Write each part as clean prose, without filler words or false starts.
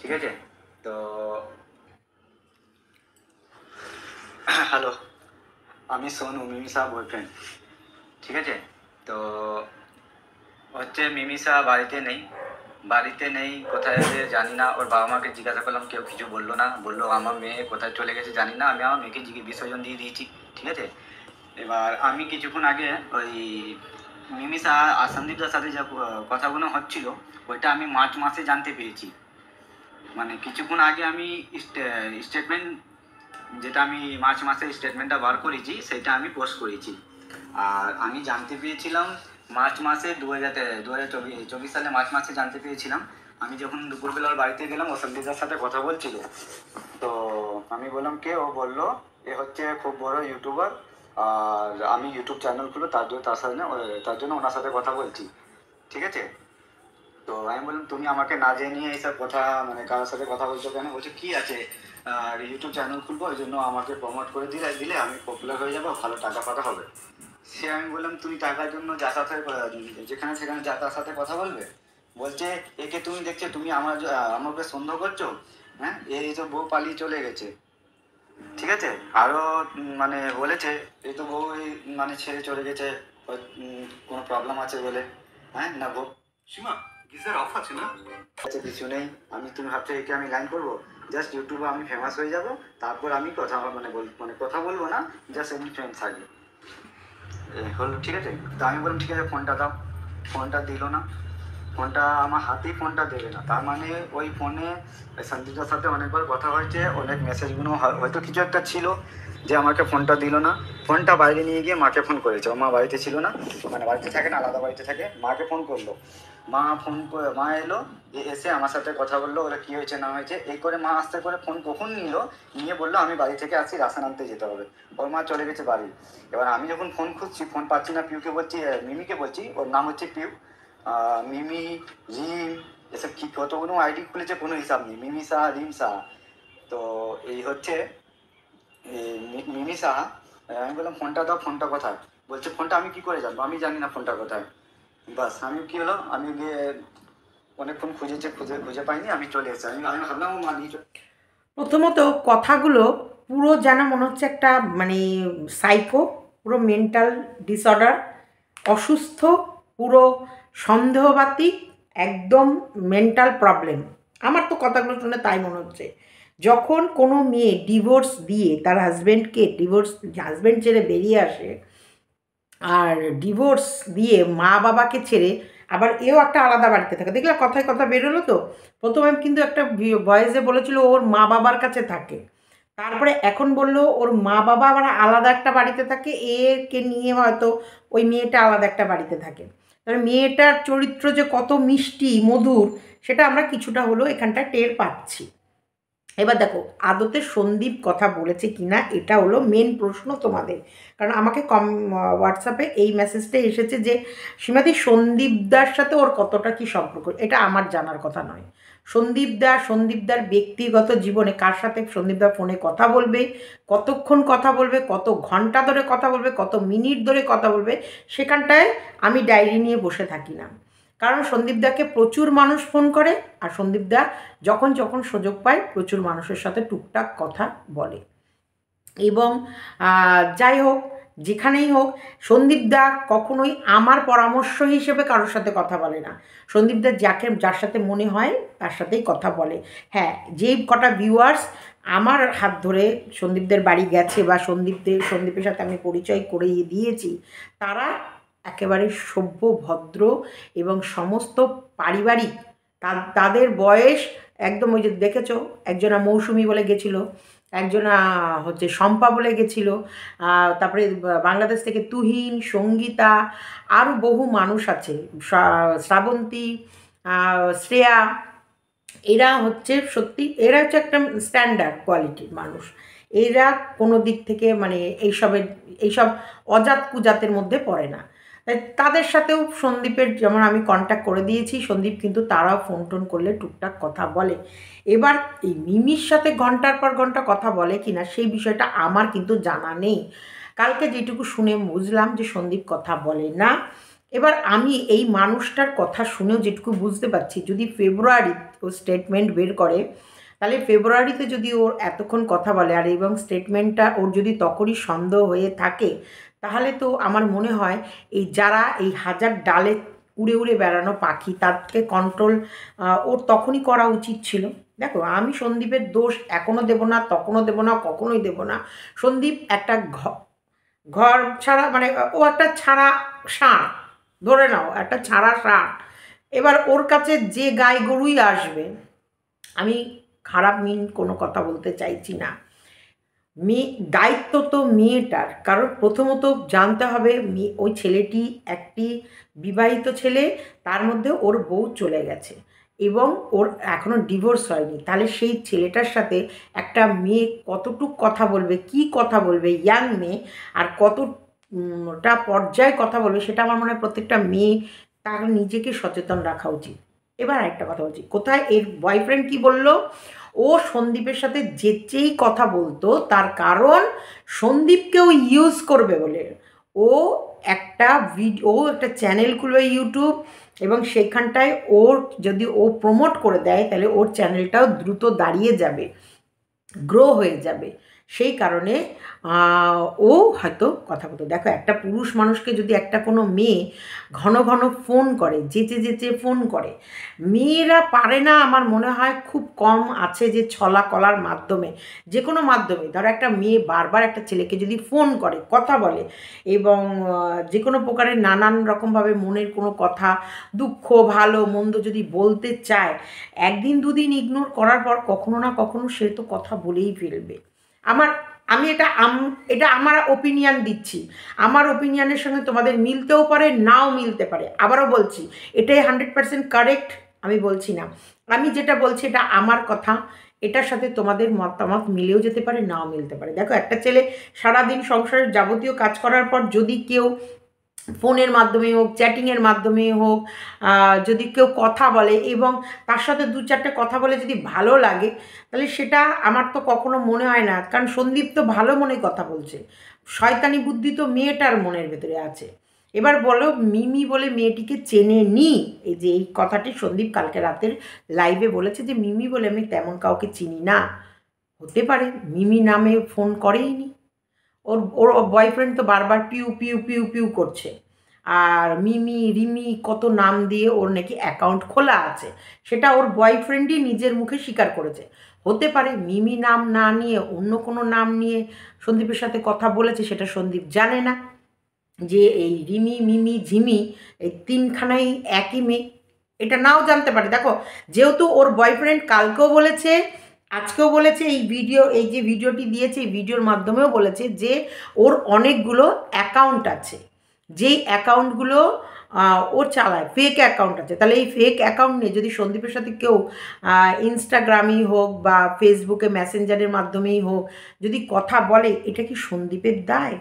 ঠিক আছে। তো হ্যালো, আমি সোনু, মিমিসা বয়ফ্রেন্ড। ঠিক আছে। তো হচ্ছে মিমিসা বাড়িতে নেই, কোথায় আছে জানি না। ওর বাবা মাকে জিজ্ঞাসা করলাম, কেউ কিছু বললো না, বললো আমার মেয়ে কোথায় চলে গেছে জানি না। আমি আমার মেয়েকে বিসর্জন দিয়ে দিয়েছি। ঠিক আছে। এবার আমি কিছুক্ষণ আগে ওই মিমিসা আর সন্দীপদার সাথে যে কথাগুলো হচ্ছিল, ওইটা আমি মার্চ মাসে জানতে পেরেছি। মানে কিছুক্ষণ আগে আমি স্টেটমেন্ট, যেটা আমি মার্চ মাসে স্টেটমেন্টটা বার করেছি, সেটা আমি পোস্ট করেছি। আর আমি জানতে পেরেছিলাম মার্চ মাসে 2024 সালে মার্চ মাসে জানতে পেরেছিলাম। আমি যখন দুপুরবেলা ওর বাড়িতে গেলাম, ও সন্দীপদার সাথে কথা বলছিল। তো আমি বললাম কে? ও বললো এ হচ্ছে খুব বড় ইউটিউবার, আর আমি ইউটিউব চ্যানেল খুলো তার জন্য ওনার সাথে কথা বলছি। ঠিক আছে। তো আমি বললাম তুমি আমাকে না জানিয়ে এইসব কথা, মানে কারোর সাথে কথা বলছো কেন? বলছে কি আছে, আর ইউটিউব চ্যানেল খুলবো, ওই জন্য আমাকে প্রমোট করে দিলে আমি পপুলার হয়ে যাবো, ভালো টাকা ফাটা হবে। সে আমি বললাম তুমি টাকার জন্য যার সাথে যেখানে সেখানে তার সাথে কথা বলবে? বলছে একে তুমি দেখছো, তুমি আমাকে সন্দেহ করছো? হ্যাঁ, এই তো বউ পালিয়ে চলে গেছে। ঠিক আছে। আরো মানে বলেছে এই তো বউ মানে ছেড়ে চলে গেছে, কোনো প্রবলেম আছে বলে। হ্যাঁ না বউ সীমা, গিজার অফ আছে না? আচ্ছা কিছু নেই। তুমি ভাবছো একে আমি লাইন করবো? জাস্ট ইউটিউবে আমি ফেমাস হয়ে যাব, তারপর আমি কথা কথা বলবো না, জাস্ট এমনি ফ্রেন্ড থাকবে। হলো, ঠিক আছে। তো আমি বললাম ঠিক আছে ফোনটা দাও। ফোনটা দিল না। ফোনটা আমার হাতেই ফোনটা দেবে না, তার মানে ওই ফোনে সন্দীপদার সাথে অনেকবার কথা হয়েছে, অনেক মেসেজগুলো হয়তো কিছু একটা ছিল যে আমাকে ফোনটা দিল না। ফোনটা বাইরে নিয়ে গিয়ে মাকে ফোন করেছে। ও মা বাড়িতে ছিল না, মানে বাড়িতে থাকে না, আলাদা বাড়িতে থাকে। মাকে ফোন করলো। মা এলো, এসে আমার সাথে কথা বললো, ওরা কী হয়েছে না হয়েছে এই করে। মা আস্তে করে ফোন কখন নিয়ে বললো আমি বাড়ি থেকে আসছি, রাশন আনতে যেতে হবে। ওর মা চলে গেছে বাড়ি। এবার আমি যখন ফোন খুঁজছি, ফোন পাচ্ছি না। মিমিকে বলছি, ওর নাম হচ্ছে পিউ। মিমি, রিম, এসব কি কতগুলো আইডি খুলেছে, কোনো হিসাব নেই। মিমি সাহা, রিম সাহা। তো এই হচ্ছে মিমি সাহা। আমি বললাম ফোনটা দাও, ফোনটা কোথায়? বলছে ফোনটা আমি কি করে জানবো, আমি জানি না ফোনটা কোথায়। বাস আমি কি হলো, আমি গিয়ে অনেকক্ষণ খুঁজে খুঁজে পাইনি, আমি চলে এসেছি। আমি ভাবলাম ও মা নিয়ে প্রথমত কথাগুলো পুরো যেন মনে হচ্ছে একটা মানে সাইকো, পুরো মেন্টাল ডিসঅর্ডার, অসুস্থ, পুরো সন্দেহবাতিক, একদম মেন্টাল প্রবলেম। আমার তো কথাগুলো শুনে তাই মনে হচ্ছে। যখন কোনো মেয়ে ডিভোর্স দিয়ে তার হাজব্যান্ড ছেড়ে বেরিয়ে আসে, আর ডিভোর্স দিয়ে মা বাবাকে ছেড়ে আবার এও একটা আলাদা বাড়িতে থাকে, দেখলে কথায় কথা বেরোলো তো। প্রথমে কিন্তু একটা ভয়েসে বলেছিল ওর মা বাবার কাছে থাকে, তারপরে এখন বলল ওর মা বাবা আবার আলাদা একটা বাড়িতে থাকে, একে নিয়ে হয়তো ওই মেয়েটা আলাদা একটা বাড়িতে থাকে। তাহলে মেয়েটার চরিত্র যে কত মিষ্টি মধুর, সেটা আমরা কিছুটা হলেও এখানটায় টের পাচ্ছি। এবার দেখো আদতে সন্দীপ কথা বলেছে কিনা, এটা হলো মেন প্রশ্ন তোমাদের। কারণ আমাকে হোয়াটসঅ্যাপে এই মেসেজটা এসেছে যে সীমাদি সন্দীপদার সাথে ওর কতটা কি সম্পর্ক, এটা আমার জানার কথা নয়। সন্দীপদার ব্যক্তিগত জীবনে কার সাথে সন্দীপদা ফোনে কথা বলবে, কতক্ষণ কথা বলবে, কত ঘন্টা ধরে কথা বলবে, কত মিনিট ধরে কথা বলবে, সেখানটায় আমি ডায়েরি নিয়ে বসে থাকি না। কারণ সন্দীপদাকে প্রচুর মানুষ ফোন করে, আর সন্দীপদা যখন যখন সুযোগ পায় প্রচুর মানুষের সাথে টুকটাক কথা বলে। এবং যাই হোক, যেখানেই হোক, সন্দীপদা কখনোই আমার পরামর্শ হিসেবে কারোর সাথে কথা বলে না। সন্দীপদা যার সাথে মনে হয় তার সাথেই কথা বলে। হ্যাঁ, যেই কটা ভিউয়ার্স আমার হাত ধরে সন্দীপদের বাড়ি গেছে বা সন্দীপের সাথে আমি পরিচয় করিয়ে দিয়েছি, তারা একেবারে সভ্য, ভদ্র এবং সমস্ত পারিবারিক। তাদের বয়স একদম, ওই যে দেখেছো একজনা মৌসুমি বলে গেছিলো, একজনা হচ্ছে শম্পা বলে গেছিলো, তারপরে বাংলাদেশ থেকে তুহিন, সঙ্গীতা, আরও বহু মানুষ আছে, শ্রাবন্তী, শ্রেয়া। এরা হচ্ছে সত্যি, এরা হচ্ছে একটা স্ট্যান্ডার্ড কোয়ালিটির মানুষ। এরা কোনো দিক থেকে মানে এইসব অজাত কুজাতের মধ্যে পড়ে না। তাই তাদের সাথেও সন্দীপের যেমন আমি কন্ট্যাক্ট করে দিয়েছি, সন্দীপ কিন্তু তারাও ফোন টোন করলে টুকটাক কথা বলে। এবার এই মিমির সাথে ঘন্টার পর ঘন্টা কথা বলে কিনা সেই বিষয়টা আমার কিন্তু জানা নেই। কালকে যেটুকু শুনে বুঝলাম যে সন্দীপ কথা বলে না, এবার আমি এই মানুষটার কথা শুনেও যেটুকু বুঝতে পারছি, যদি ফেব্রুয়ারি ও স্টেটমেন্ট বের করে, তাহলে ফেব্রুয়ারিতে যদি ওর এতক্ষণ কথা বলে আর এবং স্টেটমেন্টটা ওর যদি তখনই সন্দেহ হয়ে থাকে, তাহলে তো আমার মনে হয় এই যারা এই হাজার ডালে উড়ে উড়ে বেড়ানো পাখি তাকে কন্ট্রোল ওর তখনই করা উচিত ছিল। দেখো, আমি সন্দীপের দোষ এখনও দেবো না, তখনও দেবো না, কখনোই দেবো না। সন্দীপ একটা ঘর ছাড়া, মানে ও একটা ছাড়া ষাঁড়, ধরে নাও একটা ছাড়া ষাঁড়। এবার ওর কাছে যে গাই গরুই আসবে, আমি খারাপ কোনো কথা বলতে চাইছি না, মেয়ে দায়িত্ব তো মেয়েটার। কারণ প্রথমত জানতে হবে ওই ছেলেটি একটি বিবাহিত ছেলে, তার মধ্যে ওর বউ চলে গেছে এবং ওর এখনও ডিভোর্স হয়নি। তাহলে সেই ছেলেটার সাথে একটা মেয়ে কতটুক কথা বলবে, কি কথা বলবে, ইয়াং মেয়ে, আর কতটা পর্যায়ে কথা বলবে, সেটা আমার মনে হয় প্রত্যেকটা মেয়ে তার নিজেকে সচেতন রাখা উচিত। এবার আরেকটা কথা বলছি, কোথায় এর বয়ফ্রেন্ড কি বলল, ও সন্দীপের সাথে যেচেই কথা বলতো, তার কারণ সন্দীপকেও ইউজ করবে বলে। ও একটা ও একটা চ্যানেল খুলবে ইউটিউব, এবং সেখানটায় ওর যদি ও প্রমোট করে দেয়, তাহলে ওর চ্যানেলটাও দ্রুত দাঁড়িয়ে যাবে, গ্রো হয়ে যাবে। সেই কারণে ও হয়তো কথা বলতো। দেখো, একটা পুরুষ মানুষকে যদি একটা কোনো মেয়ে ঘন ঘন ফোন করে, যেচে যেচে ফোন করে, মেয়েরা পারে না আমার মনে হয়, খুব কম আছে যে ছলা কলার মাধ্যমে, যে কোনো মাধ্যমে, ধরো একটা মেয়ে বারবার একটা ছেলেকে যদি ফোন করে, কথা বলে, এবং যে কোনো প্রকারের নানান রকমভাবে মনের কোনো কথা, দুঃখ ভালো মন্দ যদি বলতে চায়, একদিন দুদিন ইগনোর করার পর কখনো না কখনো সে তো কথা বলেই ফেলবে। আমি এটা আমার ওপিনিয়ন দিচ্ছি। আমার ওপিনিয়নের সঙ্গে তোমাদের মিলতেও পারে, নাও মিলতে পারে। আবারও বলছি, এটাই 100% কারেক্ট আমি বলছি না। আমি যেটা বলছি এটা আমার কথা, এটার সাথে তোমাদের মতামত মিলেও যেতে পারে, নাও মিলতে পারে। দেখো, একটা ছেলে সারাদিন সংসারের যাবতীয় কাজ করার পর যদি কেউ ফোনের মাধ্যমে হোক, চ্যাটিংয়ের মাধ্যমে হোক, যদি কেউ কথা বলে এবং তার সাথে দু চারটে কথা বলে যদি ভালো লাগে, তাহলে সেটা আমার তো কখনো মনে হয় না, কারণ সন্দীপ তো ভালো মনে কথা বলছে, শয়তানি বুদ্ধি তো মেয়েটার মনের ভেতরে আছে। এবার বলো, মিমি বলে মেয়েটিকে চেনে নি, এই যে এই কথাটি সন্দীপ কালকে রাতের লাইভে বলেছে যে মিমি বলে আমি তেমন কাউকে চিনি না। হতে পারে মিমি নামে ফোন করেইনি, ওর ওর বয়ফ্রেন্ড তো বারবার পিউ পিউ পিউ পিউ করছে, আর মিমি রিমি কত নাম দিয়ে ওর নাকি অ্যাকাউন্ট খোলা আছে, সেটা ওর বয়ফ্রেন্ডই নিজের মুখে স্বীকার করেছে। হতে পারে মিমি নাম না নিয়ে অন্য কোনো নাম নিয়ে সন্দীপের সাথে কথা বলেছে, সেটা সন্দীপ জানে না যে এই রিমি মিমি ঝিমি এই তিনখানাই একই মেয়ে, এটা নাও জানতে পারে। দেখো, যেহেতু ওর বয়ফ্রেন্ড কালকেও বলেছে, আজকেও বলেছে, এই যে ভিডিওটি দিয়েছে এই ভিডিওর মাধ্যমেও বলেছে যে ওর অনেকগুলো অ্যাকাউন্ট আছে, যেই অ্যাকাউন্টগুলো ও চালায়, ফেক অ্যাকাউন্ট আছে। তাহলে এই ফেক অ্যাকাউন্ট নিয়ে যদি সন্দীপের সাথে কেউ ইনস্টাগ্রামেই হোক বা ফেসবুকে মেসেঞ্জারের মাধ্যমেই হোক যদি কথা বলে, এটা কি সন্দীপের দায়?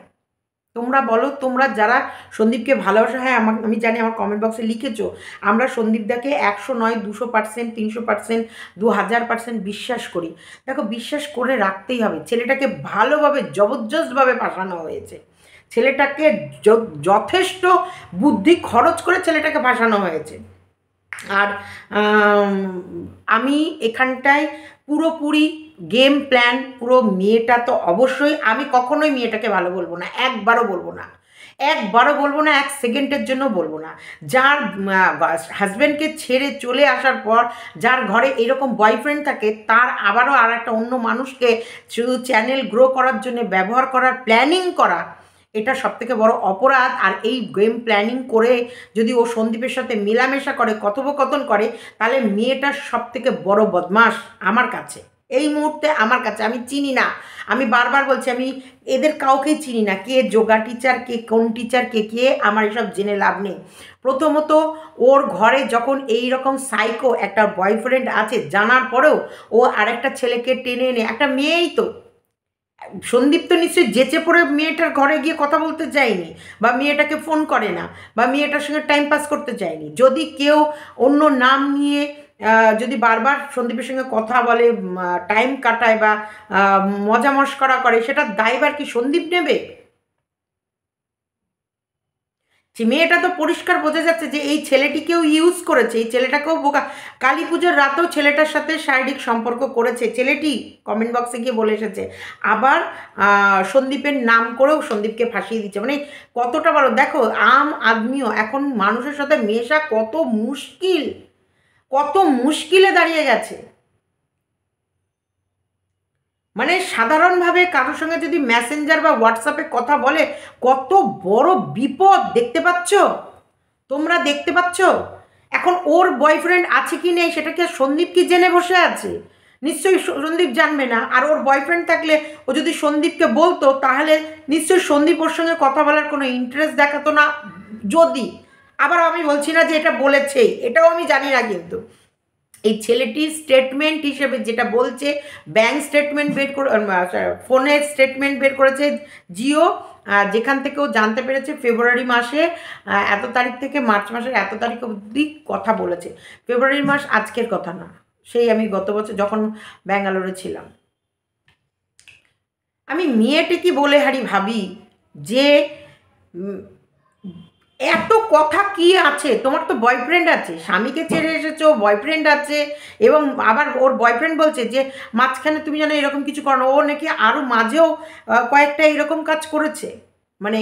তোমরা বলো, তোমরা যারা সন্দীপকে ভালোবাসো, হ্যাঁ আমি জানি, আমার কমেন্ট বক্সে লিখেছো, আমরা সন্দীপদাকে 100 নয় 200%, 300%, 2000% বিশ্বাস করি। দেখো, বিশ্বাস করে রাখতেই হবে। ছেলেটাকে ভালোভাবে জবরদস্তভাবে ফাঁসানো হয়েছে, ছেলেটাকে যথেষ্ট বুদ্ধি খরচ করে ছেলেটাকে ফাঁসানো হয়েছে। আর আমি এখানটায় পুরোপুরি গেম প্ল্যান, পুরো মেয়েটা তো অবশ্যই, আমি কখনোই মেয়েটাকে ভালো বলবো না, একবারও বলবো না, একবারও বলবো না, এক সেকেন্ডের জন্য বলবো না। যার হাজব্যান্ডকে ছেড়ে চলে আসার পর যার ঘরে এরকম বয়ফ্রেন্ড থাকে, তার আবারও আর একটা অন্য মানুষকে শুধু চ্যানেল গ্রো করার জন্য ব্যবহার করার প্ল্যানিং করা, এটা সবথেকে বড় অপরাধ। আর এই গেম প্ল্যানিং করে যদি ও সন্দীপের সাথে মেলামেশা করে, কথোপকথন করে, তাহলে মেয়েটার সবথেকে বড় বদমাশ আমার কাছে, এই মুহূর্তে আমার কাছে। আমি চিনি না, আমি বারবার বলছি, আমি এদের কাউকেই চিনি না, কে যোগা টিচার, কে কোন টিচার, কে আমার এসব জেনে লাভ নেই। প্রথমত, ওর ঘরে যখন এই রকম সাইকো একটা বয়ফ্রেন্ড আছে জানার পরেও ও আরেকটা ছেলেকে টেনে এনে, একটা মেয়েই তো, সন্দীপ তো নিশ্চয়ই যেচে পড়ে মেয়েটার ঘরে গিয়ে কথা বলতে চায়নি, বা মেয়েটাকে ফোন করে না, বা মেয়েটার সঙ্গে টাইম পাস করতে চায়নি। যদি কেউ অন্য নাম নিয়ে যদি বারবার সন্দীপের সঙ্গে কথা বলে, টাইম কাটায় বা মজা মস্করা করে, সেটার দায়ভার কি সন্দীপ নেবে? সে মেয়েটা তো পরিষ্কার বোঝা যাচ্ছে যে এই ছেলেটিকেও ইউজ করেছে, এই ছেলেটাকেও বোকা। কালী পুজোর রাতেও ছেলেটার সাথে শারীরিক সম্পর্ক করেছে ছেলেটি, কমেন্ট বক্সে গিয়ে বলে এসেছে। আবার সন্দীপের নাম করেও সন্দীপকে ফাঁসিয়ে দিচ্ছে। মানে কতটা বড় দেখো, আম আদমিও এখন মানুষের সাথে মেশা কত মুশকিল, কত মুশকিলে দাঁড়িয়ে গেছে। মানে সাধারণভাবে কারোর সঙ্গে যদি মেসেঞ্জার বা হোয়াটসঅ্যাপে কথা বলে কত বড় বিপদ দেখতে পাচ্ছ, তোমরা দেখতে পাচ্ছ। এখন ওর বয়ফ্রেন্ড আছে কি নেই সেটা কি সন্দীপ কি জেনে বসে আছে? নিশ্চয়ই সন্দীপ জানবে না। আর ওর বয়ফ্রেন্ড থাকলে ও যদি সন্দীপকে বলতো তাহলে নিশ্চয়ই সন্দীপ ওর সঙ্গে কথা বলার কোনো ইন্টারেস্ট দেখাতো না। যদি, আবার আমি বলছি না যে এটা বলেছেই, এটাও আমি জানি না, কিন্তু এই ছেলেটির স্টেটমেন্ট হিসেবে যেটা বলছে, ব্যাংক স্টেটমেন্ট বের করে, ফোনের স্টেটমেন্ট বের করেছে জিও, যেখান থেকে ও জানতে পেরেছে ফেব্রুয়ারি মাসে এত তারিখ থেকে মার্চ মাসের এত তারিখ অবধি কথা বলেছে। ফেব্রুয়ারি মাস আজকের কথা না, সেই আমি গত বছর যখন ব্যাঙ্গালোরে ছিলাম। আমি মেয়েটি কি বলে হারি ভাবি যে এত কথা কি আছে, তোমার তো বয়ফ্রেন্ড আছে, স্বামীকে ছেড়ে এসেছো, বয়ফ্রেন্ড আছে, এবং আবার ওর বয়ফ্রেন্ড বলছে যে মাঝখানে তুমি যেন এরকম কিছু করো না। ও নাকি আরও মাঝেও কয়েকটা এরকম কাজ করেছে, মানে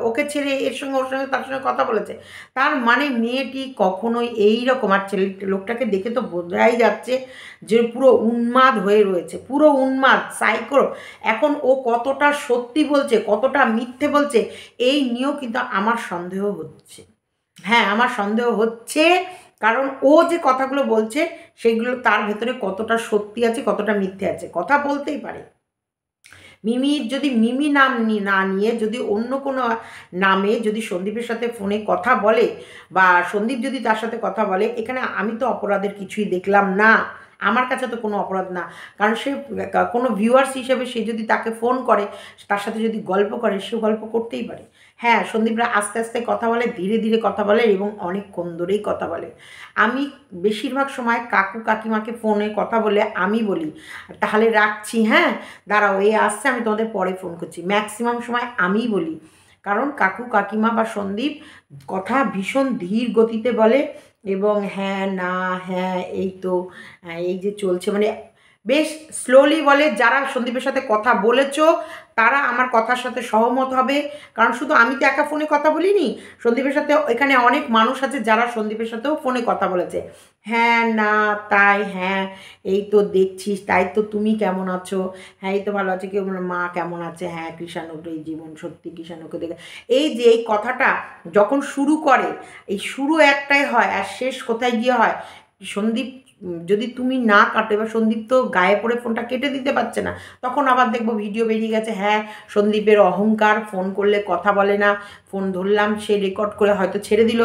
ওকে ছেড়ে এর সঙ্গে ওর সঙ্গে তার সঙ্গে কথা বলেছে। তার মানে মেয়েটি কখনোই এই রকম, আর ছেলে লোকটাকে দেখে তো বোঝাই যাচ্ছে যে পুরো উন্মাদ হয়ে রয়েছে, পুরো উন্মাদ সাইকো। এখন ও কতটা সত্যি বলছে কতটা মিথ্যে বলছে এই নিয়েও কিন্তু আমার সন্দেহ হচ্ছে। হ্যাঁ, আমার সন্দেহ হচ্ছে, কারণ ও যে কথাগুলো বলছে সেগুলো তার ভেতরে কতটা সত্যি আছে কতটা মিথ্যে আছে, কথা বলতেই পারে। মিমির যদি মিমি নাম না নিয়ে যদি অন্য কোনো নামে যদি সন্দীপের সাথে ফোনে কথা বলে, বা সন্দীপ যদি তার সাথে কথা বলে, এখানে আমি তো অপরাধের কিছুই দেখলাম না, আমার কাছে তো কোনো অপরাধ না। কারণ সে কোনো ভিউয়ার্স হিসেবে সে যদি তাকে ফোন করে, তার সাথে যদি গল্প করে, সে গল্প করতেই পারে। হ্যাঁ, সন্দীপরা আস্তে আস্তে কথা বলে, ধীরে ধীরে কথা বলে, এবং অনেকক্ষণ ধরেই কথা বলে। আমি বেশিরভাগ সময় কাকু কাকিমাকে ফোনে কথা বলে আমি বলি তাহলে রাখছি, হ্যাঁ দাঁড়াও এই আসছে, আমি তোমাদের পরে ফোন করছি, ম্যাক্সিমাম সময় আমিই বলি। কারণ কাকু কাকিমা বা সন্দীপ কথা ভীষণ ধীর গতিতে বলে, এবং হ্যাঁ না হ্যাঁ এই তো এই যে চলছে, মানে বেশ স্লোলি বলে। যারা সন্দীপের সাথে কথা বলেছো তারা আমার কথার সাথে সহমত হবে, কারণ শুধু আমি তো একা ফোনে কথা বলিনি, সন্দীপের সাথে এখানে অনেক মানুষ আছে যারা সন্দীপের সাথেও ফোনে কথা বলেছে। হ্যাঁ না তাই, হ্যাঁ এই তো দেখছিস, তাই তো তুমি কেমন আছো, হ্যাঁ এই তো ভালো আছে, কেউ মা কেমন আছে, হ্যাঁ কৃষাণুর এই জীবন সত্যি, কৃষাণুকে দেখে, এই যে এই কথাটা যখন শুরু করে, এই শুরু একটাই হয় আর শেষ কোথায় গিয়ে হয়। সন্দীপ যদি তুমি না কাটো, এবার সন্দীপ তো গায়ে পড়ে ফোনটা কেটে দিতে পারছে না, তখন আবার দেখবো ভিডিও বেরিয়ে গেছে, হ্যাঁ সন্দীপের অহংকার, ফোন করলে কথা বলে না, ফোন ধরলাম সে রেকর্ড করে হয়তো ছেড়ে দিল,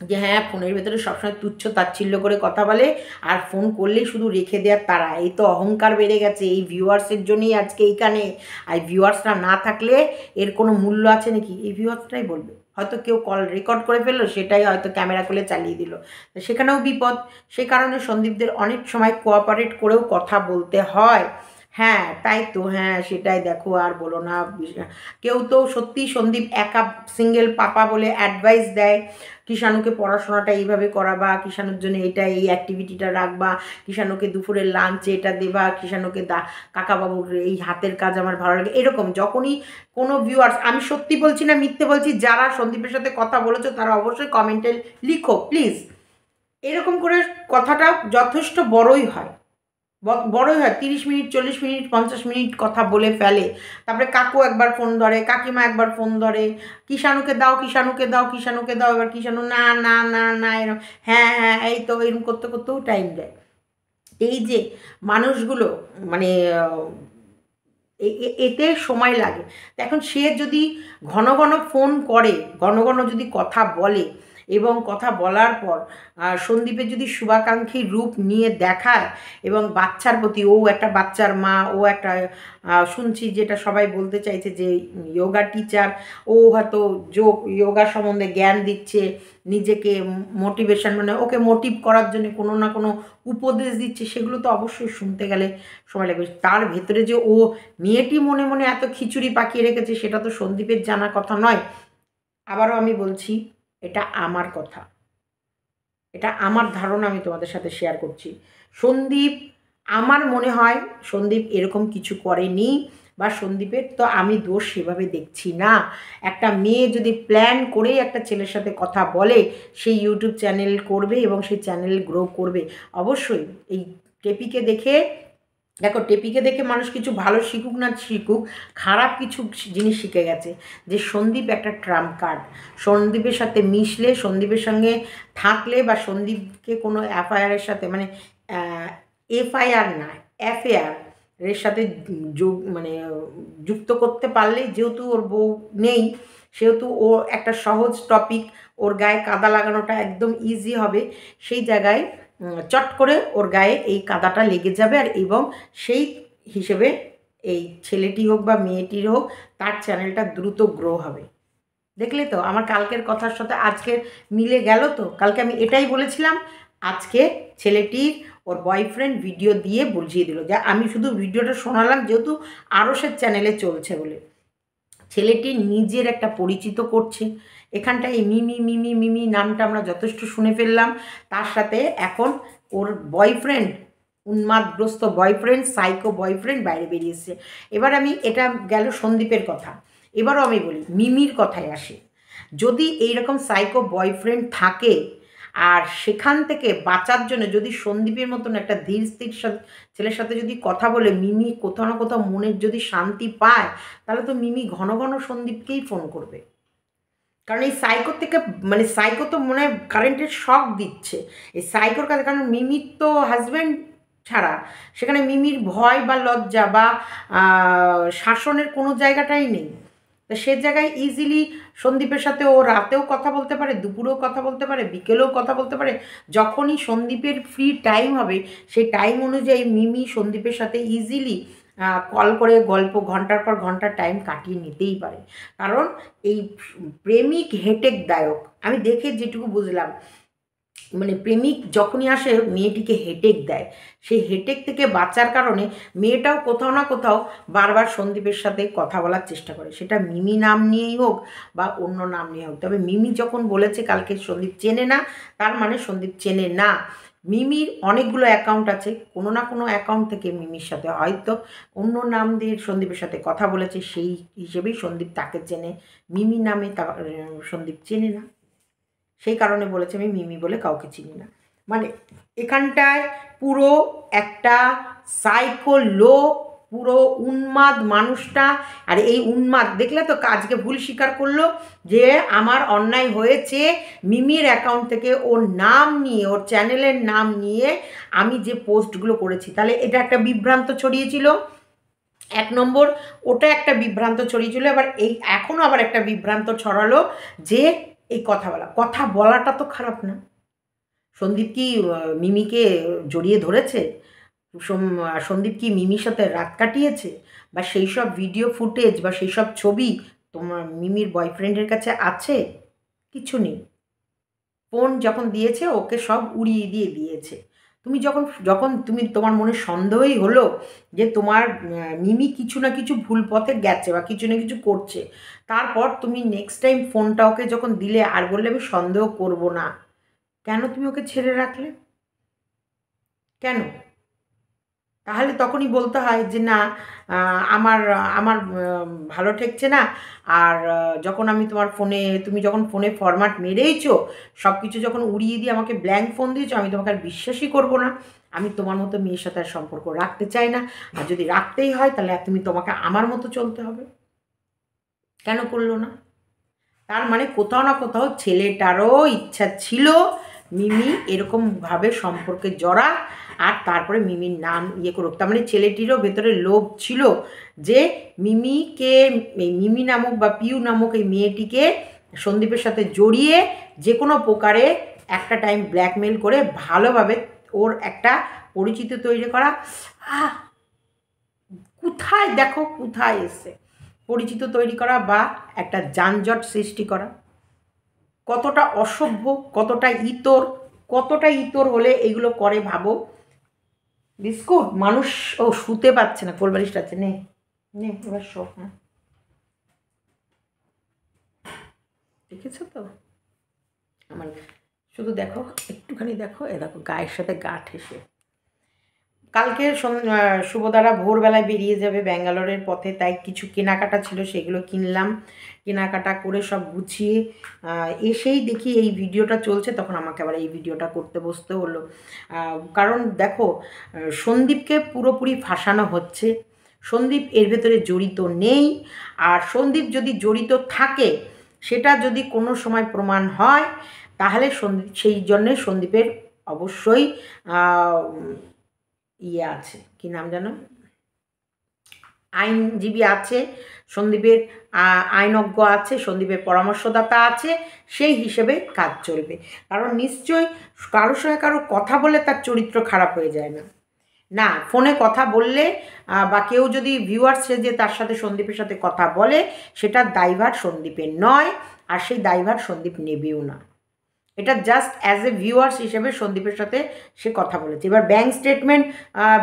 যে হ্যাঁ ফোনের ভেতরে সবসময় তুচ্ছ তাচ্ছিল্য করে কথা বলে, আর ফোন করলেই শুধু রেখে দেওয়ার তারা, এই তো অহংকার বেড়ে গেছে এই ভিউয়ার্সের জন্যই আজকে এইখানে। আর ভিউয়ার্সরা না থাকলে এর কোনো মূল্য আছে নাকি, এই ভিউয়ার্সটাই বলবে। হয়তো কেউ কল রেকর্ড করে ফেললো, সেটাই হয়তো ক্যামেরা খুলে চালিয়ে দিল, সেখানেও বিপদ। সেই কারণে সন্দীপদের অনেক সময় কোঅপারেট করেও কথা বলতে হয়। হ্যাঁ তাই তো, হ্যাঁ সেটাই, দেখো আর বলো না। কেউ তো সত্যি সন্দীপ একা সিঙ্গেল পাপা বলে অ্যাডভাইস দেয়, কৃষাণুকে পড়াশোনাটা এইভাবে করাবা, কৃষাণুর জন্য এটা এই অ্যাক্টিভিটিটা রাখবা, কৃষাণুকে দুপুরের লাঞ্চে এটা দেবা, কৃষাণুকে কাকাবাবুর এই হাতের কাজ আমার ভালো লাগে, এরকম যখনই কোনো ভিউয়ার্স, আমি সত্যি বলছি না মিথ্যে বলছি, যারা সন্দীপের সাথে কথা বলেছো তারা অবশ্যই কমেন্টে লিখো প্লিজ। এরকম করে কথাটা যথেষ্ট বড়ই হয়, বড়ই হয়, 30 মিনিট 40 মিনিট 50 মিনিট কথা বলে ফেলে। তারপরে কাকু একবার ফোন ধরে, কাকিমা একবার ফোন ধরে, কৃষাণুকে দাও কৃষাণুকে দাও কৃষাণুকে দাও, এবার কৃষাণু না না না না এরকম, হ্যাঁ হ্যাঁ এই তো, এরকম করতে করতেও টাইম দেয়। এই যে মানুষগুলো, মানে এতে সময় লাগে। এখন সে যদি ঘন ঘন ফোন করে, ঘন ঘন যদি কথা বলে, এবং কথা বলার পর সন্দীপের যদি শুভাকাঙ্ক্ষী রূপ নিয়ে দেখায়, এবং বাচ্চার প্রতি, ও একটা বাচ্চার মা, ও একটা শুনছি যেটা সবাই বলতে চাইছে যে যোগা টিচার, ও হয়তো যোগা সম্বন্ধে জ্ঞান দিচ্ছে, নিজেকে মোটিভেশন, মানে ওকে মোটিভ করার জন্য কোনো না কোনো উপদেশ দিচ্ছে, সেগুলো তো অবশ্যই শুনতে গেলে সময় লাগবে। তার ভেতরে যে ও মেয়েটি মনে মনে এত খিচুড়ি পাকিয়ে রেখেছে সেটা তো সন্দীপের জানা কথা নয়। আবারও আমি বলছি, এটা আমার কথা, এটা আমার ধারণা, আমি তোমাদের সাথে শেয়ার করছি। সন্দীপ, আমার মনে হয় সন্দীপ এরকম কিছু করেনি, বা সন্দীপের তো আমি দোষ সেভাবে দেখছি না। একটা মেয়ে যদি প্ল্যান করে একটা ছেলের সাথে কথা বলে, সেই ইউটিউব চ্যানেল করবে এবং সেই চ্যানেল গ্রো করবে। অবশ্যই এই টেপিকে দেখে, দেখো টেপিকে দেখে মানুষ কিছু ভালো শিখুক না শিখুক, খারাপ কিছু জিনিস শিখে গেছে, যে সন্দীপ একটা ট্রাম্প কার্ড। সন্দীপের সাথে মিশলে, সন্দীপের সঙ্গে থাকলে, বা সন্দীপকে কোনো এফআইআরের সাথে, মানে এফআইআর না, এফআইআর এর সাথে মানে যুক্ত করতে পারলে, যেহেতু ওর বউ নেই, সেহেতু ও একটা সহজ টপিক, ওর গায়ে কাদা লাগানোটা একদম ইজি হবে। সেই জায়গায় চট করে ওর গায়ে এই কাদাটা লেগে যাবে, আর এবং সেই হিসেবে এই ছেলেটি হোক বা মেয়েটির হোক, তার চ্যানেলটা দ্রুত গ্রো হবে। দেখলে তো আমার কালকের কথার সাথে আজকের মিলে গেল তো। কালকে আমি এটাই বলেছিলাম, আজকে ছেলেটির ওর বয়ফ্রেন্ড ভিডিও দিয়ে বুঝিয়ে দিল, যে আমি শুধু ভিডিওটা শোনালাম যেহেতু আরশের চ্যানেলে চলছে বলে। ছেলেটি নিজের একটা পরিচিত করছে। এখানটায় এই মিমি মিমি মিমি নামটা আমরা যথেষ্ট শুনে ফেললাম। তার সাথে এখন ওর বয়ফ্রেন্ড, উন্মাদগ্রস্ত বয়ফ্রেন্ড, সাইকো বয়ফ্রেন্ড বাইরে বেরিয়েছে। এবার আমি, এটা গেল সন্দীপের কথা, এবারও আমি বলি মিমির কথায় আসি। যদি এইরকম সাইকো বয়ফ্রেন্ড থাকে, আর সেখান থেকে বাঁচার জন্য যদি সন্দীপের মতন একটা ধীর স্থির ছেলের সাথে যদি কথা বলে মিমি কোথাও না কোথাও মনের যদি শান্তি পায়, তাহলে তো মিমি ঘন ঘন সন্দীপকেই ফোন করবে। কারণ এই সাইকোর থেকে, মানে সাইকো তো মনে হয় কারেন্টের শক দিচ্ছে এই সাইকোর কাছে। কারণ মিমির তো হাজব্যান্ড ছাড়া সেখানে মিমির ভয় বা লজ্জা বা শাসনের কোনো জায়গাটাই নেই। তো সে জায়গায় ইজিলি সন্দীপের সাথে ও রাতেও কথা বলতে পারে, দুপুরেও কথা বলতে পারে, বিকেলেও কথা বলতে পারে। যখনই সন্দীপের ফ্রি টাইম হবে, সেই টাইম অনুযায়ী মিমি সন্দীপের সাথে ইজিলি কল করে গল্প ঘন্টার পর ঘন্টা টাইম কাটিয়ে নিতেই পারে। কারণ এই প্রেমিক হেটেকদায়ক, আমি দেখে যেটুকু বুঝলাম, মানে প্রেমিক যখনই আসে মেয়েটিকে হেটেক দেয়, সেই হেটেক থেকে বাঁচার কারণে মেয়েটাও কোথাও না কোথাও বারবার সন্দীপের সাথে কথা বলার চেষ্টা করে, সেটা মিমি নাম নিয়েই হোক বা অন্য নাম নিয়ে হোক। তবে মিমি যখন বলেছে কালকে সন্দীপ চেনে না, তার মানে সন্দীপ চেনে না। মিমির অনেকগুলো অ্যাকাউন্ট আছে, কোনো না কোনো অ্যাকাউন্ট থেকে মিমির সাথে হয়তো অন্য নাম দিয়ে সন্দীপের সাথে কথা বলেছে, সেই হিসেবেই সন্দীপ তাকে চেনে। মিমি নামে সন্দীপ চেনে না, সেই কারণে বলেছে আমি মিমি বলে কাউকে চিনি না। মানে এখানটায় পুরো একটা সাইকো লোক, পুরো উন্মাদ মানুষটা। আর এই উন্মাদ দেখলে তো আজকে ভুল স্বীকার করলো যে আমার অন্যায় হয়েছে, মিমির অ্যাকাউন্ট থেকে ওর নাম নিয়ে, ওর চ্যানেলের নাম নিয়ে আমি যে পোস্টগুলো করেছি, তাহলে এটা একটা বিভ্রান্ত ছড়িয়েছিল। এক নম্বর ওটা একটা বিভ্রান্ত ছড়িয়েছিল, এবার এই এখনও আবার একটা বিভ্রান্ত ছড়ালো যে এই কথা বলাটা তো খারাপ না। সন্দীপ কি মিমিকে জড়িয়ে ধরেছে? সন্দীপ কি মিমির সাথে রাত কাটিয়েছে? বা সেই সব ভিডিও ফুটেজ বা সেই সব ছবি তোমার মিমির বয়ফ্রেন্ডের কাছে আছে? কিছু নেই। ফোন যখন দিয়েছে ওকে সব উড়িয়ে দিয়ে দিয়েছে। তুমি যখন যখন তুমি তোমার মনে সন্দেহই হলো যে তোমার মিমি কিছু না কিছু ভুল পথে গেছে বা কিছু না কিছু করছে, তারপর তুমি নেক্সট টাইম ফোনটা ওকে যখন দিলে আর বললে আমি সন্দেহ করব না, কেন তুমি ওকে ছেড়ে রাখলে? কেন? তাহলে তখনই বলতে হয় যে না, আমার আমার ভালো ঠেকছে না। আর যখন আমি তোমার ফোনে, তুমি যখন ফোনে ফরম্যাট মেরেইছো, সব কিছু যখন উড়িয়ে দিয়ে আমাকে ব্ল্যাঙ্ক ফোন দিয়েছো, আমি তোমাকে আর বিশ্বাসই করবো না। আমি তোমার মতো মেয়ের সাথে আর সম্পর্ক রাখতে চাই না। আর যদি রাখতেই হয় তাহলে তোমাকে আমার মতো চলতে হবে। কেন করলো না? তার মানে কোথাও না কোথাও ছেলেটারও ইচ্ছা ছিল মিমি এরকমভাবে সম্পর্কে জড়া, আর তারপরে মিমির নাম করুক। তার মানে ছেলেটিরও ভেতরে লোভ ছিল যে মিমিকে, এই মিমি নামক বা পিউ নামক এই মেয়েটিকে সন্দীপের সাথে জড়িয়ে যে কোনো প্রকারে একটা টাইম ব্ল্যাকমেল করে ভালোভাবে ওর একটা পরিচিতি তৈরি করা। কোথায় দেখো কোথায় এসছে পরিচিত তৈরি করা বা একটা যানজট সৃষ্টি করা। কতটা অসভ্য, কতটা ইতর হলে এগুলো করে ভাবো। বিস্কুট মানুষ ও শুতে পাচ্ছে না, কোলবালিশটা আছে, নে নে এবার শো। হ্যাঁ দেখেছো তো আমার, শুধু দেখো একটুখানি দেখো, এ দেখো গায়ের সাথে গা ঠেসে। কালকে শুভদারা ভোরবেলায় বেরিয়ে যাবে ব্যাঙ্গালোরের পথে, তাই কিছু কেনাকাটা ছিল সেগুলো কিনলাম। কেনাকাটা করে সব গুছিয়ে এসেই দেখি এই ভিডিওটা চলছে, তখন আমাকে আবার এই ভিডিওটা করতে বসতে হলো। কারণ দেখো, সন্দীপকে পুরোপুরি ফাঁসানো হচ্ছে। সন্দীপ এর ভেতরে জড়িত নেই, আর সন্দীপ যদি জড়িত থাকে, সেটা যদি কোনো সময় প্রমাণ হয়, তাহলে সেই জন্যে সন্দীপের অবশ্যই ইয়ে আছে, কি নাম জানো, আইনজীবী আছে, সন্দীপের আইনজ্ঞ আছে, সন্দীপের পরামর্শদাতা আছে, সেই হিসেবে কাজ চলবে। কারণ নিশ্চয়ই কারোর সঙ্গে কারোর কথা বলে তার চরিত্র খারাপ হয়ে যায় না। না, ফোনে কথা বললে বা কেউ যদি ভিউয়ার্স যে তার সাথে সন্দীপের সাথে কথা বলে, সেটার দায়ভার সন্দীপের নয়, আর সেই দায়ভার সন্দীপ নেবেও না। এটা জাস্ট অ্যাজ এ ভিউয়ার্স হিসেবে সন্দীপের সাথে সে কথা বলেছে। এবার ব্যাঙ্ক স্টেটমেন্ট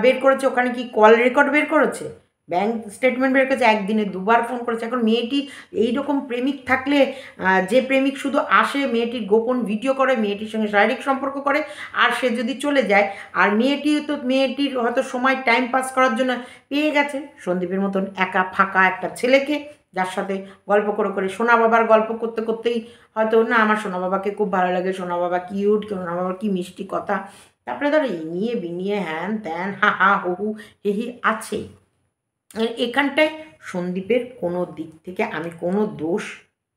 বের করেছে, ওখানে কি কল রেকর্ড বের করেছে? ব্যাঙ্ক স্টেটমেন্ট বের করেছে, একদিনে দুবার ফোন করেছে। এখন মেয়েটি এইরকম প্রেমিক থাকলে, যে প্রেমিক শুধু আসে, মেয়েটির গোপন ভিডিও করে, মেয়েটির সঙ্গে শারীরিক সম্পর্ক করে, আর সে যদি চলে যায়, আর মেয়েটির হয়তো সময় টাইম পাস করার জন্য পেয়ে গেছে সন্দীপের মতন একা ফাঁকা একটা ছেলেকে, যার সাথে গল্প করে করে, সোনা বাবার গল্প করতে করতেই হয়তো, না আমার সোনা বাবাকে খুব ভালো লাগে, সোনা বাবা কিউট, সোনা বাবার কি মিষ্টি কথা, তারপরে ধরো ইনিয়ে বিনিয়ে হ্যান ত্যান হা হা হু হু হি হি আছে। এখানটায় সন্দীপের কোনো দিক থেকে আমি কোনো দোষ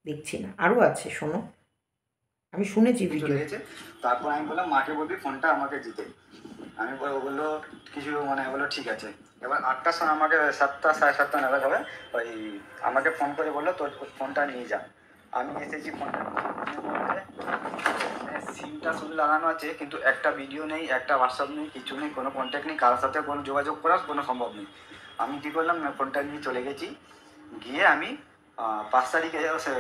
দেখছি না। আরও আছে, শোনো, আমি শুনেছি ভিডিও। তারপর আমি বললাম মাকে বলবি ফোনটা আমাকে দিতে। আমি বললো কিছু মানে বললো ঠিক আছে। এবার 8টার সময় আমাকে 7টা সাড়ে 7টা নাগাদ হবে, ওই আমাকে ফোন করে বললো তোর ফোনটা নিয়ে যা। আমি এসেছি, ফোনটা সিমটা শুধু লাগানো আছে, কিন্তু একটা ভিডিও নেই, একটা হোয়াটসঅ্যাপ নেই, কিছু নেই, কোনো কন্ট্যাক্ট নেই, কারোর সাথে কোনো যোগাযোগ করার কোনো সম্ভব নেই। আমি কী করলাম, ফোনটা নিয়ে চলে গেছি। গিয়ে আমি 5 তারিখে,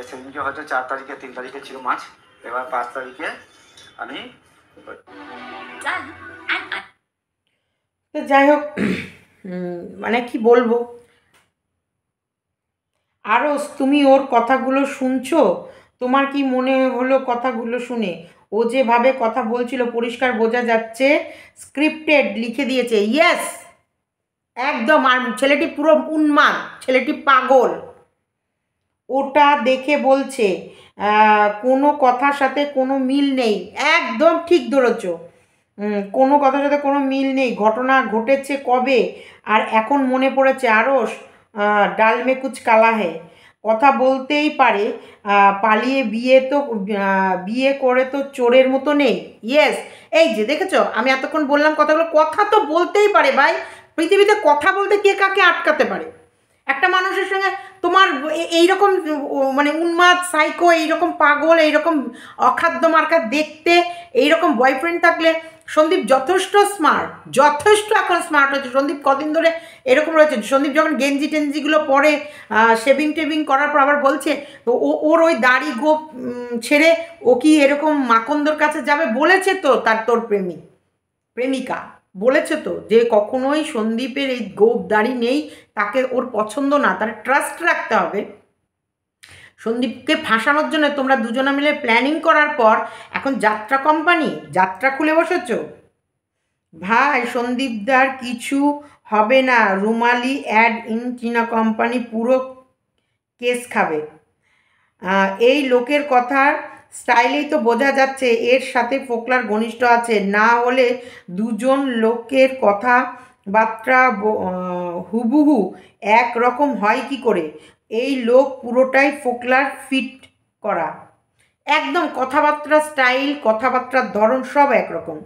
সেদিনকে হয়তো 4 তারিখে 3 তারিখে ছিল মাছ, এবার 5 তারিখে আমি তো যাই হোক, মানে কি বলবো, আরও তুমি ওর কথাগুলো শুনছো, তোমার কি মনে হলো কথাগুলো শুনে? ও যেভাবে কথা বলছিল পরিষ্কার বোঝা যাচ্ছে স্ক্রিপ্টেড, লিখে দিয়েছে। ইয়েস, একদম। আর ছেলেটি পুরো উন্মাদ, ছেলেটি পাগল। ওটা দেখে বলছে কোনো কথার সাথে কোনো মিল নেই। একদম ঠিক ধরেছ, কোনো কথার সাথে কোনো মিল নেই। ঘটনা ঘটেছে কবে, আর এখন মনে পড়েছে আরস, ডাল মে কুচ কালা হে। কথা বলতেই পারে, পালিয়ে বিয়ে করে তো চোরের মতো নেই। ইয়েস, এই যে দেখেছো, আমি এতক্ষণ বললাম কথাগুলো, কথা তো বলতেই পারে ভাই। পৃথিবীতে কথা বলতে কে কাকে আটকাতে পারে? একটা মানুষের সঙ্গে তোমার এইরকম মানে উন্মাদ, সাইকো, এইরকম পাগল, এইরকম অখাদ্য মার্কা দেখতে এইরকম বয়ফ্রেন্ড থাকলে, সন্দীপ যথেষ্ট স্মার্ট, যথেষ্ট এখন স্মার্ট হয়েছে। সন্দীপ কদিন ধরে এরকম রয়েছে, সন্দীপ যখন গেঞ্জি টেঞ্জিগুলো পরে, শেভিং টেভিং করার পর আবার বলছে, তো ওর ওই দাড়ি গোপ ছেড়ে ও কি এরকম মাকন্দর কাছে যাবে? বলেছে তো তোর প্রেমিকা বলেছে তো যে কখনোই সন্দীপের এই গোপ দাড়ি নেই, তাকে ওর পছন্দ না, তার ট্রাস্ট রাখতে হবে। সন্দীপকে ফাঁসানোর জন্য তোমরা দুজনে মিলে প্ল্যানিং করার পর এখন যাত্রা কোম্পানি যাত্রা খুলে বসেছ। ভাই, সন্দীপদার কিছু হবে না, রুমালি অ্যাড ইন চীনা কোম্পানি পুরো কেস খাবে। এই লোকের কথার স্টাইলেই তো বোঝা যাচ্ছে এর সাথে ফোকলার ঘনিষ্ঠ আছে, না হলে দুজন লোকের কথাবার্তা হুবহু একরকম হয় কি করে? এই লোক পুরোটাই ফোকলার ফিট করা, একদম কথাবার্তা স্টাইল, কথাবার্তার ধরন সব একরকম।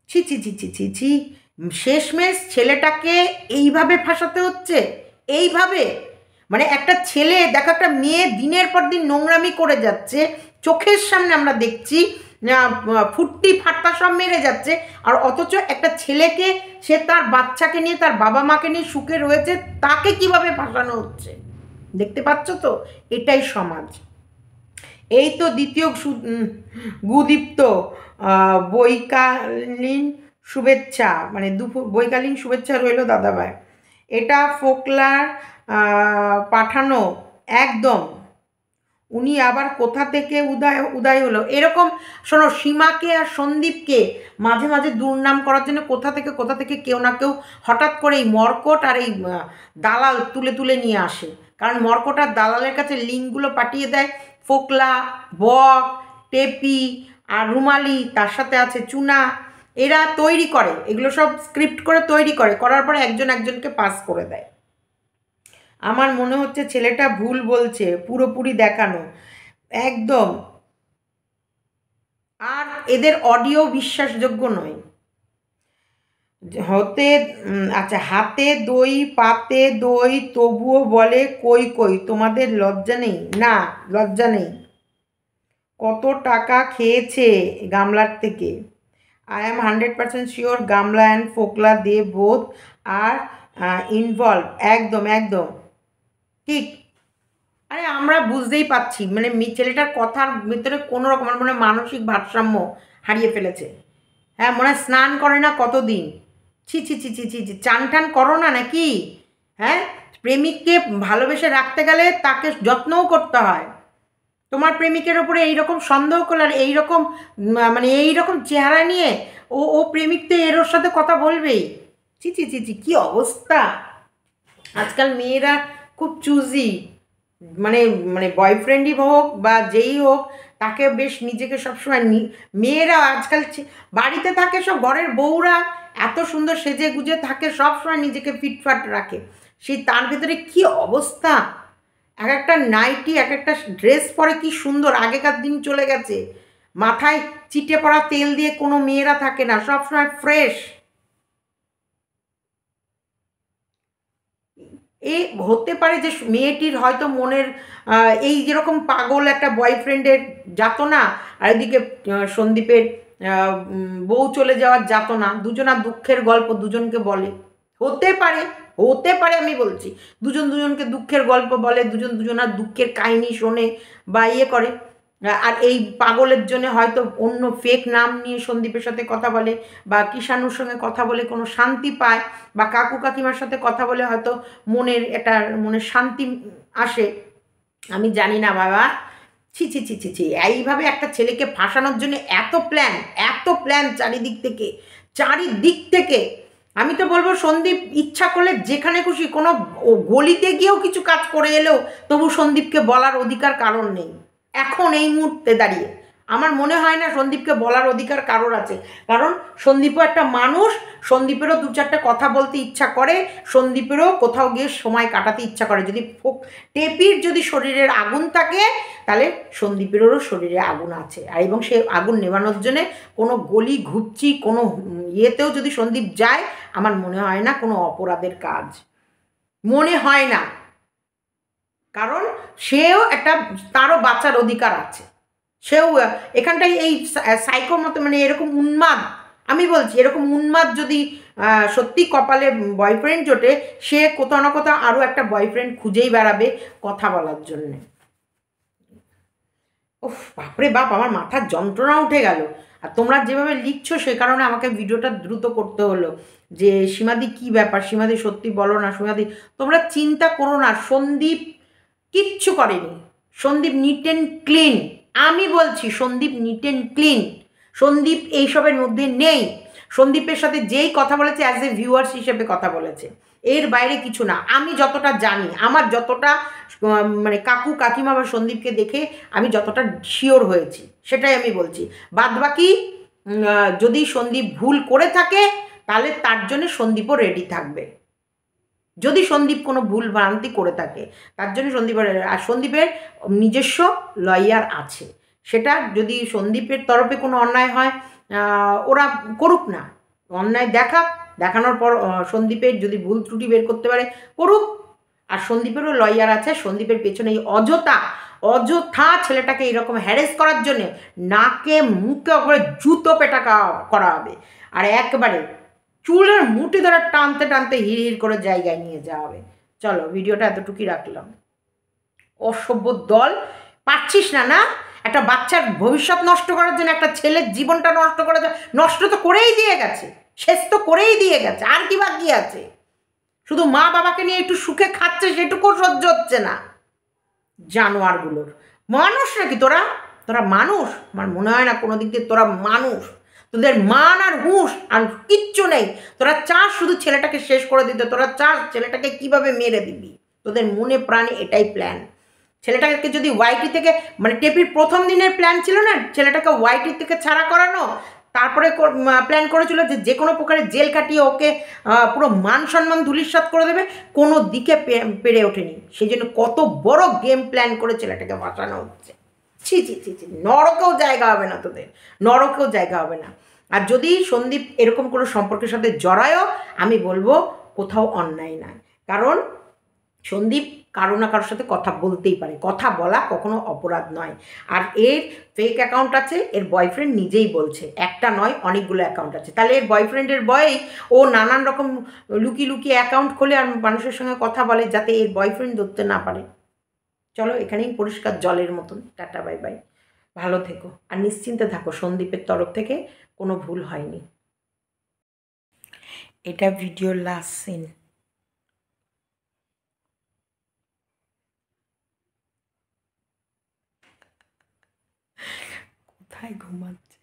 ছি ছি ছি ছি ছি ছি, শেষমেশ ছেলেটাকে এইভাবে ফাঁসাতে হচ্ছে, এইভাবে। মানে একটা ছেলে দেখো, একটা মেয়ে দিনের পর দিন নোংরামি করে যাচ্ছে, চোখের সামনে আমরা দেখছি, ফুটটি ফাট্টা সব মেরে যাচ্ছে, আর অথচ একটা ছেলেকে, সে তার বাচ্চাকে নিয়ে, তার বাবা মাকে নিয়ে সুখে রয়েছে, তাকে কিভাবে ফাঁসানো হচ্ছে দেখতে পাচ্ছ তো? এটাই সমাজ। এই তো দ্বিতীয় গুদীপ্ত বৈকালীন শুভেচ্ছা, মানে বৈকালীন শুভেচ্ছা রইল দাদাভাই। এটা ফোকলার পাঠানো, একদম উনি আবার কোথা থেকে উদয় উদয় হলো এরকম। শোনো, সীমাকে আর সন্দীপকে মাঝে মাঝে দুর্নাম করার জন্য কোথা থেকে কেউ না কেউ হঠাৎ করে এই মর্কট আর এই দালাল তুলে তুলে নিয়ে আসে। কারণ মর্কট আর দালালের কাছে লিঙ্কগুলো পাঠিয়ে দেয় ফোকলা, বক, টেপি আর রুমালি, তার সাথে আছে চুনা। এরা তৈরি করে, এগুলো সব স্ক্রিপ্ট করে তৈরি করে, করার পরে একজন একজনকে পাস করে দেয়। আমার মনে হচ্ছে ছেলেটা ভুল বলছে, পুরোপুরি দেখানো একদম। আর এদের অডিও বিশ্বাসযোগ্য নয়। আচ্ছা, হাতে দই পাতে দই তবুও বলে কই কই, তোমাদের লজ্জা নেই? না, লজ্জা নেই। কত টাকা খেয়েছে গামলার থেকে? আই এম 100% শিওর গামলা অ্যান্ড ফোকলা দে বোথ আর ইনভলভ। একদম একদম ঠিক। আরে আমরা বুঝতেই পারছি, মানে ছেলেটার কথার ভিতরে কোনো রকম আমার মনে হয় মানসিক ভারসাম্য হারিয়ে ফেলেছে। হ্যাঁ, মনে হয় স্নান করে না কতদিন। ছি ছি ছি ছি ছি ছি, চান টান করো না নাকি? হ্যাঁ, প্রেমিককে ভালোবেসে রাখতে গেলে তাকে যত্নও করতে হয়। তোমার প্রেমিকের ওপরে এইরকম সন্দেহ করলে আর এইরকম মানে এইরকম চেহারা নিয়ে ও ও প্রেমিক তো এর ওর সাথে কথা বলবেই। ছি ছি ছি ছি, কী অবস্থা! আজকাল মেয়েরা খুব চুজি, মানে মানে বয়ফ্রেন্ডই হোক বা যেই হোক, তাকে বেশ নিজেকে সবসময় মেয়েরা আজকাল বাড়িতে থাকে, সব ঘরের বউরা এত সুন্দর সেজে গুজে থাকে, সবসময় নিজেকে ফিটফাট রাখে। সেই তার ভিতরে কি অবস্থা! এক একটা নাইটি, এক একটা ড্রেস পরে কি সুন্দর! আগেকার দিন চলে গেছে। মাথায় চিটে পড়া তেল দিয়ে কোনো মেয়েরা থাকে না, সবসময় ফ্রেশ। এ হতে পারে যে মেয়েটির হয়তো মনের এই যেরকম পাগল একটা বয়ফ্রেন্ডের যাতনা, আর এদিকে সন্দীপের বউ চলে যাওয়ার যাতনা, দুজনা দুঃখের গল্প দুজনকে বলে। হতে পারে, হতে পারে, আমি বলছি দুজন দুজনকে দুঃখের গল্প বলে, দুজন দুজনার দুঃখের কাহিনী শোনে বা ইয়ে করে। আর এই পাগলের জন্য হয়তো অন্য ফেক নাম নিয়ে সন্দীপের সাথে কথা বলে, বা কিষাণুর সঙ্গে কথা বলে কোনো শান্তি পায়, বা কাকু কাকিমার সাথে কথা বলে হয়তো মনের শান্তি আসে। আমি জানি না বাবা। ছি ছি ছি ছি ছি, এইভাবে একটা ছেলেকে ফাঁসানোর জন্য এত প্ল্যান চারিদিক থেকে। আমি তো বলবো সন্দীপ ইচ্ছা করলে যেখানে খুশি কোনো গলিতে গিয়েও কিছু কাজ করে এলেও তবু সন্দীপকে বলার অধিকার কারণ নেই। এখন এই মুহূর্তে দাঁড়িয়ে আমার মনে হয় না সন্দীপকে বলার অধিকার কারোর আছে। কারণ সন্দীপও একটা মানুষ, সন্দীপেরও দু চারটে কথা বলতে ইচ্ছা করে, সন্দীপেরও কোথাও গিয়ে সময় কাটাতে ইচ্ছা করে। যদি টেপির যদি শরীরের আগুন থাকে, তাহলে সন্দীপেরও শরীরে আগুন আছে। আর এবং সে আগুন নেভানোর জন্যে কোনো গলি ঘুপচি কোনো ইয়েতেও যদি সন্দীপ যায়, আমার মনে হয় না কোনো অপরাধের কাজ, মনে হয় না। কারণ সেও একটা, তারও বাঁচার অধিকার আছে। সেও এখানটায় এই সাইকোর মতো, মানে এরকম উন্মাদ, আমি বলছি এরকম উন্মাদ যদি সত্যি কপালে বয়ফ্রেন্ড জোটে, সে কোথাও না কোথাও আরও একটা বয়ফ্রেন্ড খুঁজেই বেড়াবে কথা বলার জন্যে। ওফ, বাপরে বাপ, আমার মাথার যন্ত্রণা উঠে গেল। আর তোমরা যেভাবে লিখছো সে কারণে আমাকে ভিডিওটা দ্রুত করতে হলো। যে সীমাদি কী ব্যাপার, সীমাদি সত্যি বলো না সীমাদি। তোমরা চিন্তা করো না, সন্দীপ কিচ্ছু করেনি। Sandeep neat and clean. আমি বলছি Sandeep neat and clean. Sandeep এইসবের মধ্যে নেই। সন্দীপের সাথে যেই কথা বলেছে অ্যাজ এ ভিউয়ার্স হিসেবে কথা বলেছে, এর বাইরে কিছু না। আমি যতটা জানি, আমার যতটা মানে কাকু কাকিমা বা সন্দীপকে দেখে আমি যতটা শিওর হয়েছি সেটাই আমি বলছি। বাদবাকি যদি সন্দীপ ভুল করে থাকে তাহলে তার জন্য সন্দীপও রেডি থাকবে। যদি সন্দীপ কোনো ভুল ভ্রান্তি করে থাকে তার জন্য সন্দীপের নিজস্ব লয়ার আছে। সেটা যদি সন্দীপের তরফে কোনো অন্যায় হয়, ওরা করুক না, অন্যায় দেখানোর পর সন্দীপের যদি ভুল ত্রুটি বের করতে পারে করুক। আর সন্দীপেরও লয়ার আছে। সন্দীপের পেছনে এই অযথা ছেলেটাকে এইরকম হ্যারেস করার জন্যে নাকে মুখে করে জুতো পেটা করা হবে। আর একবারে চুলের মুঠি ধরে টানতে টানতে হিড় করে জায়গায় নিয়ে যাওয়া হবে। চলো, ভিডিওটা এতটুকুই রাখলাম। অসভ্য দল, পারছিস না একটা বাচ্চার ভবিষ্যৎ নষ্ট করার জন্য, একটা ছেলের জীবনটা নষ্ট করার জন্য। নষ্ট তো করেই দিয়ে গেছে, শেষ তো করেই দিয়ে গেছে, আর কি বাকি আছে? শুধু মা বাবাকে নিয়ে একটু সুখে খাচ্ছে, সেটুকু সহ্য হচ্ছে না। জানোয়ারগুলোর মানুষ নাকি তোরা? তোরা মানুষ? আমার মনে হয় না কোনো দিক দিয়ে তোরা মানুষ। তোদের মান আর হুঁশ আর কিচ্ছু নেই। তোরা চাস শুধু ছেলেটাকে শেষ করে দিতে, তোরা চাস ছেলেটাকে কিভাবে মেরে দিবি। তোদের মনে প্রাণে এটাই প্ল্যান। ছেলেটাকে যদি ওয়াইটি থেকে, মানে টেপির প্রথম দিনের প্ল্যান ছিল না ছেলেটাকে ওয়াইটি থেকে ছাড়া করানো, তারপরে প্ল্যান করেছিল যে যে কোনো প্রকারে জেল কাটিয়ে ওকে পুরো মান সম্মান ধূলিসাৎ করে দেবে, কোনো দিকে পেরে ওঠেনি। সেই জন্য কত বড় গেম প্ল্যান করে ছেলেটাকে বাঁচানো হচ্ছে। ছি ছি ছি ছি, নরকেও জায়গা হবে না তোদের, নরকেও জায়গা হবে না। আর যদি সন্দীপ এরকম কোনো সম্পর্কের সাথে জড়ায়ও, আমি বলবো কোথাও অন্যায় নয়। কারণ সন্দীপ কারো না কারোর সাথে কথা বলতেই পারে, কথা বলা কখনো অপরাধ নয়। আর এর ফেক অ্যাকাউন্ট আছে, এর বয়ফ্রেন্ড নিজেই বলছে, একটা নয় অনেকগুলো অ্যাকাউন্ট আছে। তাহলে এর বয়ফ্রেন্ডের ভয়েই ও নানান রকম লুকিয়ে লুকিয়ে অ্যাকাউন্ট খোলে আর মানুষের সঙ্গে কথা বলে, যাতে এর বয়ফ্রেন্ড ধরতে না পারে। চলো এখানেই পরিষ্কার জলের মতন, টাটা বাই বাই, ভালো থেকো আর নিশ্চিন্তে থাকো, সন্দীপের তরফ থেকে কোনো ভুল হয়নি। এটা ভিডিওর লাস্ট সিন। কোথায় ঘুমাচ্ছে?